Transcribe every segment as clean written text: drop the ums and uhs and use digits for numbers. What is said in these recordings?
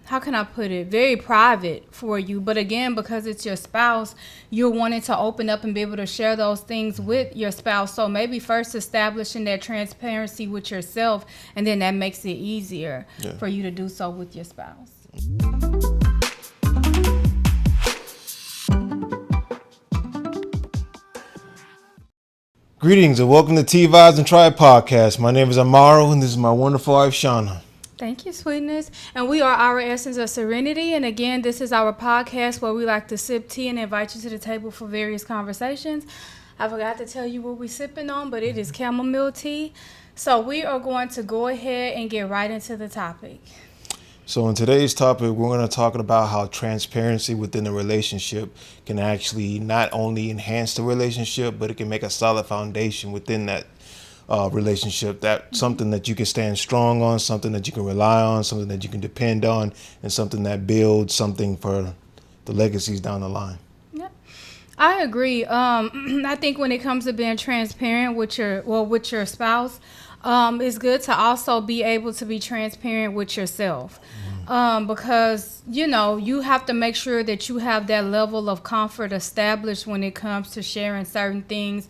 how can I put it, very private for you. But again, because it's your spouse, you're wanting to open up and be able to share those things with your spouse. So maybe first establishing that transparency with yourself, and then that makes it easier for you to do so with your spouse. Greetings and welcome to Tea Vybz Tribe Podcast. My name is Amaru and this is my wonderful wife, Shana. Thank you, sweetness. And we are Our Essence of Serenity. And again, this is our podcast where we like to sip tea and invite you to the table for various conversations. I forgot to tell you what we're sipping on, but it is chamomile tea. So we are going to go ahead and get right into the topic. So in today's topic, we're going to talk about how transparency within a relationship can actually not only enhance the relationship, but it can make a solid foundation within that relationship. That's something that you can stand strong on, something that you can rely on, something that you can depend on, and something that builds something for the legacies down the line. Yep, I agree. I think when it comes to being transparent with your spouse, it's good to also be able to be transparent with yourself. Because, you have to make sure that you have that level of comfort established when it comes to sharing certain things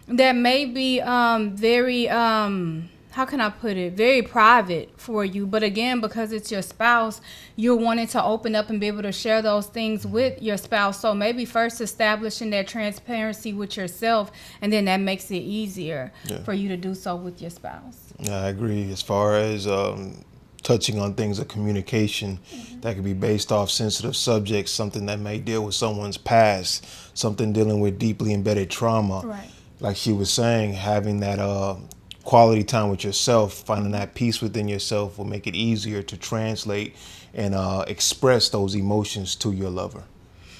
that may be very, how can I put it, very private for you. But again, because it's your spouse, you're wanting to open up and be able to share those things with your spouse. So maybe first establishing that transparency with yourself, and then that makes it easier for you to do so with your spouse. Yeah, I agree. As far as touching on things of communication that could be based off sensitive subjects, something that may deal with someone's past, something dealing with deeply embedded trauma. Right. Like she was saying, having that quality time with yourself, finding that peace within yourself will make it easier to translate and express those emotions to your lover,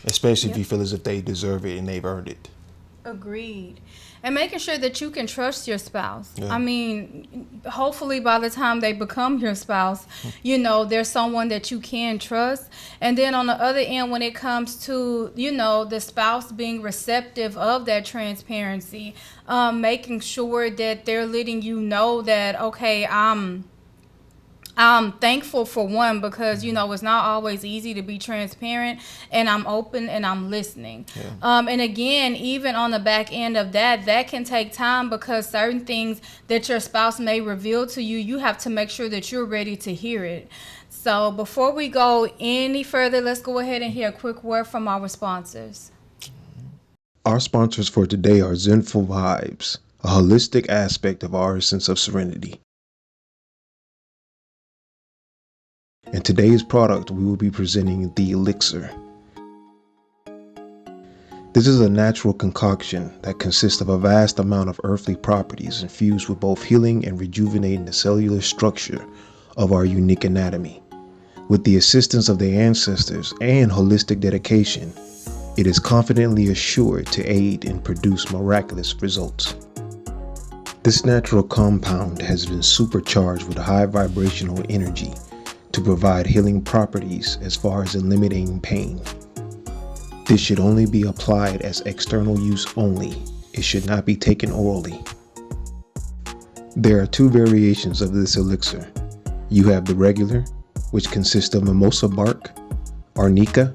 especially if you feel as if they deserve it and they've earned it. Agreed. And making sure that you can trust your spouse. I mean, hopefully by the time they become your spouse, there's someone that you can trust. And then on the other end, when it comes to, the spouse being receptive of that transparency, making sure that they're letting you know that, okay, I'm thankful for one, because, it's not always easy to be transparent, and I'm open and I'm listening. And again, even on the back end of that can take time, because certain things that your spouse may reveal to you, you have to make sure that you're ready to hear it. So before we go any further, let's go ahead and hear a quick word from our sponsors. Our sponsors for today are Zenful Vibes, a holistic aspect of Our Essence of Serenity. In today's product, we will be presenting the Elixir. This is a natural concoction that consists of a vast amount of earthly properties infused with both healing and rejuvenating the cellular structure of our unique anatomy. With the assistance of the ancestors and holistic dedication, it is confidently assured to aid and produce miraculous results. This natural compound has been supercharged with high vibrational energy to provide healing properties as far as eliminating pain. This should only be applied as external use only. It should not be taken orally. There are two variations of this elixir. You have the regular, which consists of mimosa bark, arnica,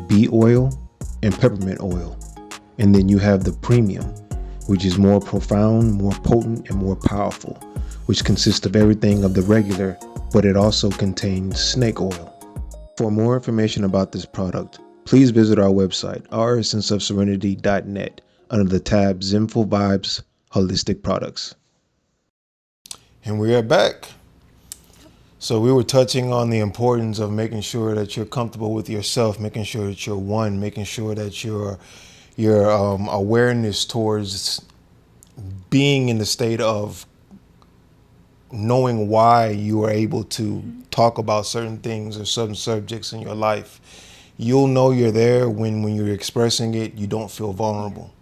bee oil, and peppermint oil. And then you have the premium, which is more profound, more potent, and more powerful, which consists of everything of the regular, but it also contains snake oil. For more information about this product, please visit our website, ouressenceofserenity.net, under the tab Zenful Vibes Holistic Products. And we are back. So we were touching on the importance of making sure that you're comfortable with yourself, making sure that you're one, making sure that your awareness towards being in the state of knowing why you are able to talk about certain things or certain subjects in your life. You'll know you're there when you're expressing it, you don't feel vulnerable,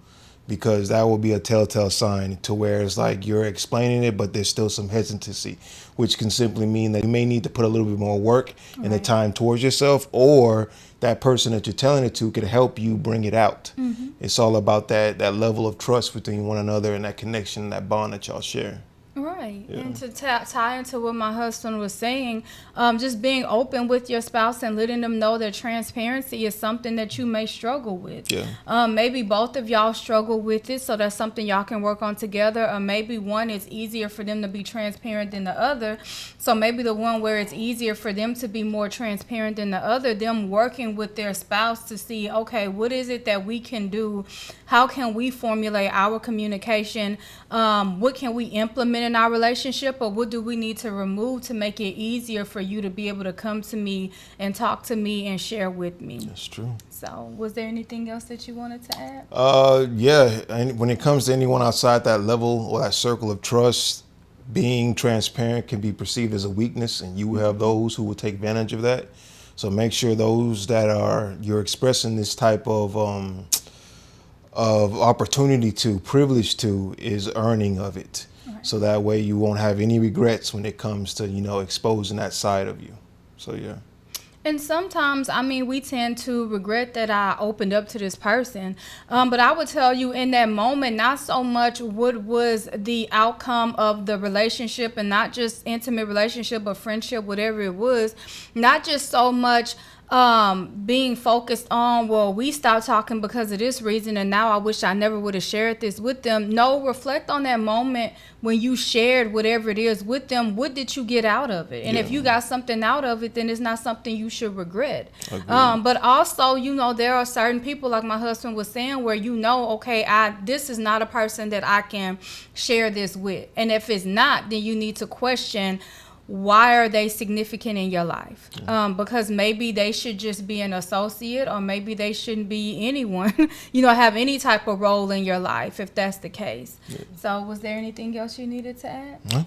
because that will be a telltale sign to where it's like you're explaining it, but there's still some hesitancy, which can simply mean that you may need to put a little bit more work and the time towards yourself, or that person that you're telling it to could help you bring it out. It's all about that level of trust between one another and that connection, that bond that y'all share. Right. Right. Yeah. And to tie into what my husband was saying, just being open with your spouse and letting them know that transparency is something that you may struggle with. Yeah. Maybe both of y'all struggle with it, so that's something y'all can work on together. Or maybe one is easier for them to be transparent than the other. So maybe the one where it's easier for them to be more transparent than the other, them working with their spouse to see, okay, what is it that we can do? How can we formulate our communication? What can we implement in our relationship, or what do we need to remove to make it easier for you to be able to come to me and talk to me and share with me? That's true. So was there anything else that you wanted to add? Yeah. And when it comes to anyone outside that level or that circle of trust, being transparent can be perceived as a weakness, and you have those who will take advantage of that. So make sure those that you're expressing this type of opportunity to, privilege to, is earning of it. Right. So that way you won't have any regrets when it comes to, exposing that side of you. So, yeah. And sometimes, we tend to regret that I opened up to this person. But I would tell you in that moment, not so much what was the outcome of the relationship, and not just intimate relationship, but friendship, whatever it was, not just so much being focused on, well, we stopped talking because of this reason, and now I wish I never would have shared this with them. No, reflect on that moment when you shared whatever it is with them. What did you get out of it? And if you got something out of it, then it's not something you should regret. But also, there are certain people, like my husband was saying, where okay, this is not a person that I can share this with. And if it's not, then you need to question, why are they significant in your life? Because maybe they should just be an associate, or maybe they shouldn't be anyone, have any type of role in your life, if that's the case. Yeah. So was there anything else you needed to add? No.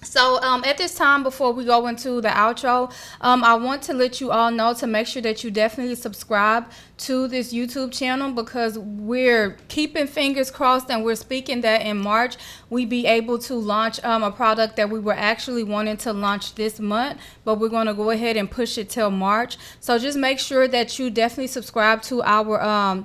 So at this time, before we go into the outro, I want to let you all know to make sure that you definitely subscribe to this YouTube channel, because we're keeping fingers crossed, and we're speaking that in March we be able to launch a product that we were actually wanting to launch this month, but we're going to go ahead and push it till March. So just make sure that you definitely subscribe to our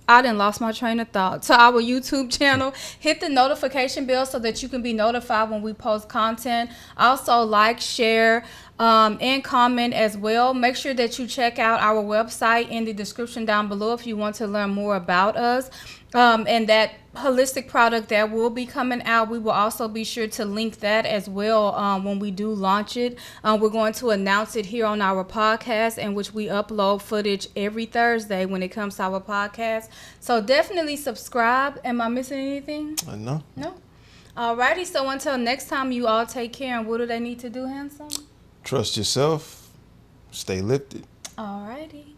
I done lost my train of thought. To our YouTube channel, hit the notification bell so that you can be notified when we post content. Also, like, share, and comment as well. Make sure that you check out our website in the description down below if you want to learn more about us. And that holistic product that will be coming out, we will also be sure to link that as well when we do launch it. We're going to announce it here on our podcast, in which we upload footage every Thursday when it comes to our podcast. So definitely subscribe. Am I missing anything? No. Alrighty, so until next time, you all take care. And what do they need to do, handsome? Trust yourself. Stay lifted. Alrighty.